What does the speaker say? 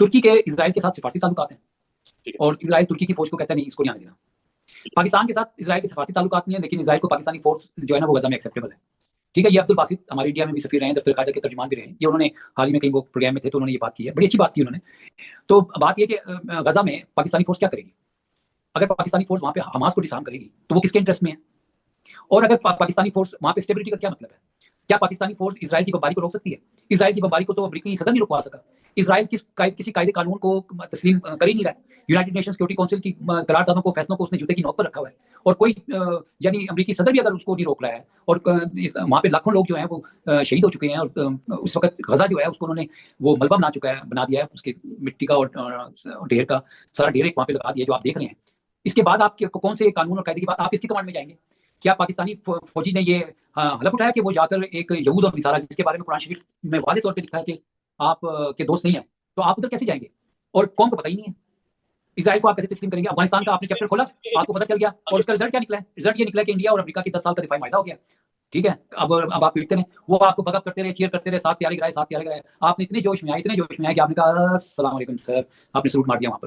तुर्की के इजराइल के साथ सिफारती ताल्लुकात हैं ठीक है। और इजराइल तुर्की की फौज को कहता है नहीं, इसको नहीं आने देना। पाकिस्तान के साथ इजराइल के सिफारती ताल्लुकात नहीं है, लेकिन इजराइल को पाकिस्तानी फोर्स जो है ना वो गजा में एक्सेप्टेबल है। ठीक है, ये अब्दुल बासित हमारे इंडिया में भी सफीर रहे हैं, दफ्तर खारजा के तर्जुमान भी रहे हैं, ये उन्होंने हाल ही में कहीं वो प्रोग्राम में थे तो उन्होंने ये बात की है, बड़ी अच्छी बात की उन्होंने। तो बात ये कि गजा में पाकिस्तानी फोर्स क्या करेगी? अगर पाकिस्तानी फोर्स वहां पे हमास को डिसआर्म करेगी तो वो किसके इंटरेस्ट में है? और अगर पाकिस्तानी फोर्स वहां पे स्टेबिलिटी का क्या मतलब है? क्या पाकिस्तानी फोर्स इजराइल की बमबारी को रोक सकती है? इजराइल की बमबारी को तो अमेरिकी सदन नहीं रुकवा सका। इजराइल किसी कायदे कानून को तस्लीम कर ही नहीं रहा है। यूनाइटेड नेशन सिक्योरिटी काउंसिल की करारदादों को, फैसलों को उसने जूते की नोक पर रखा हुआ है। और कोई यानी अमेरिकी सदन भी अगर उसको नहीं रोक रहा है, और वहां पे लाखों लोग जो हैं वो शहीद हो चुके हैं, और उस वक्त गजा जो है उसको उन्होंने वो मलबा बना दिया है, उसकी मिट्टी का और ढेर का सारा ढेर एक वहां पे लगा दिया जो आप देख रहे हैं। इसके बाद आप कौन से कानून और कायदे के बाद आप इसकी कमांड में जाएंगे? क्या पाकिस्तानी फौजी ने ये हलफ उठाया कि वो जाकर एक यहूद और निसारा, जिसके बारे में कुरान शरीफ में वादे तौर पे लिखा है कि आप के दोस्त नहीं है, तो आप उधर कैसे जाएंगे? और कौम को पता ही नहीं है, इजराइल को आप कैसे तस्लीम करेंगे? अफगानिस्तान का आपने चैप्टर खोला, आपको पता चल गया, और उसका रिजल्ट क्या निकला है? रिजल्ट ये निकला कि इंडिया और अमेरिका की 10 साल का दिफाई माहिदा हो गया। ठीक है, अब आप पीटते रहे, वो आपको बगअप करते रहे, चीयर करते रहे, साथ प्यारे गिराए, साथ प्यारे गिराए। आपने इतने जोश में आए कि आपने कहा अस्सलाम वालेकुम सर, आपने सलूट मार दिया वहां पर।